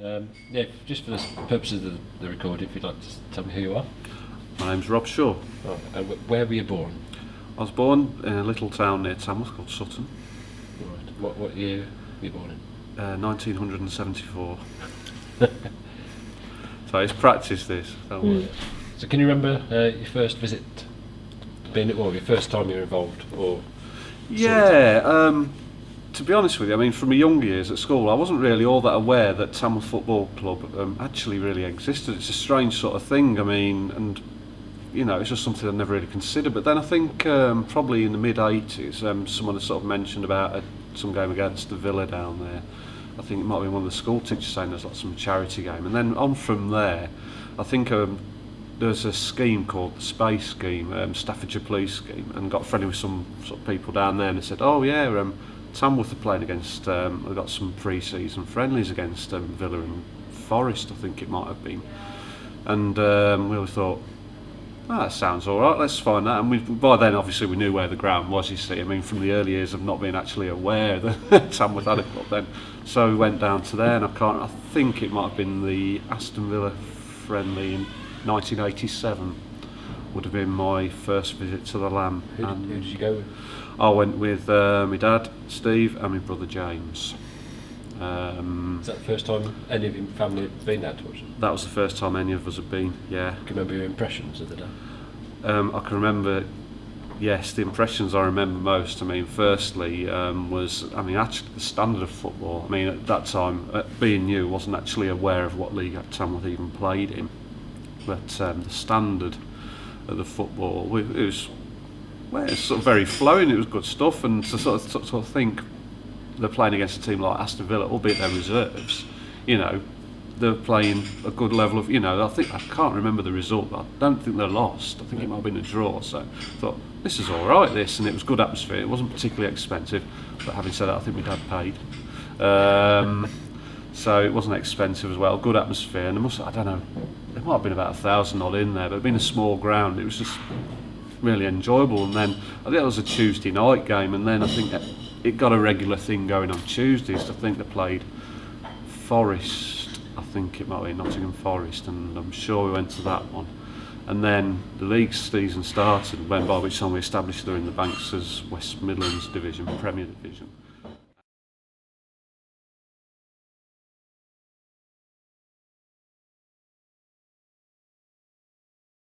Yeah, just for the purposes of the record, if you'd like to tell me who you are. My name's Rob Shaw. Oh, and where were you born? I was born in a little town near Tamworth called Sutton, Right. What year were you born in? 1974. So it's practice this, don't worry. So can you remember your first visit, your first time you were involved, or? Yeah, to be honest with you, I mean, from my younger years at school, I wasn't really all that aware that Tamworth Football Club actually really existed. It's a strange sort of thing, I mean, and you know, it's just something I'd never really considered. But then I think probably in the mid-80s, someone had sort of mentioned about some game against the Villa down there. I think it might have been one of the school teachers saying there's like some charity game. And then on from there, I think there's a scheme called the Space Scheme, Staffordshire Police Scheme, and got friendly with some sort of people down there, and they said, oh yeah, Tamworth are playing against, they've got some pre-season friendlies against Villa and Forest, I think it might have been. And we all thought, that sounds all right, let's find that. And by then, obviously, we knew where the ground was, you see. I mean, from the early years of not being actually aware that Tamworth had a club then. So we went down to there, and I think it might have been the Aston Villa friendly in 1987 would have been my first visit to the Lamb. Who did you go with? I went with my dad, Steve, and my brother James. Is that the first time any of your family had been there to watch it? That was the first time any of us had been, yeah. Can you remember your impressions of the day? I can remember, yes, the impressions I remember most. I mean, firstly, actually the standard of football. I mean, at that time, being new, wasn't actually aware of what league Tamworth even played in. But the standard of the football, it was sort of very flowing. It was good stuff, and to sort of think they're playing against a team like Aston Villa, albeit they're reserves. You know, they're playing a good level of. You know, I can't remember the result, but I don't think they lost. I think it might have been a draw. So I thought this is all right. This, and it was good atmosphere. It wasn't particularly expensive, but having said that, I think my dad paid. So it wasn't expensive as well. Good atmosphere, and I don't know, there might have been about 1,000 odd in there, but being a small ground, it was just really enjoyable. And then I think it was a Tuesday night game, and then I think it got a regular thing going on Tuesdays. I think they played Forest, I think it might be Nottingham Forest, and I'm sure we went to that one. And then the league season started, by which time we established her in the Banks as West Midlands Division, Premier Division.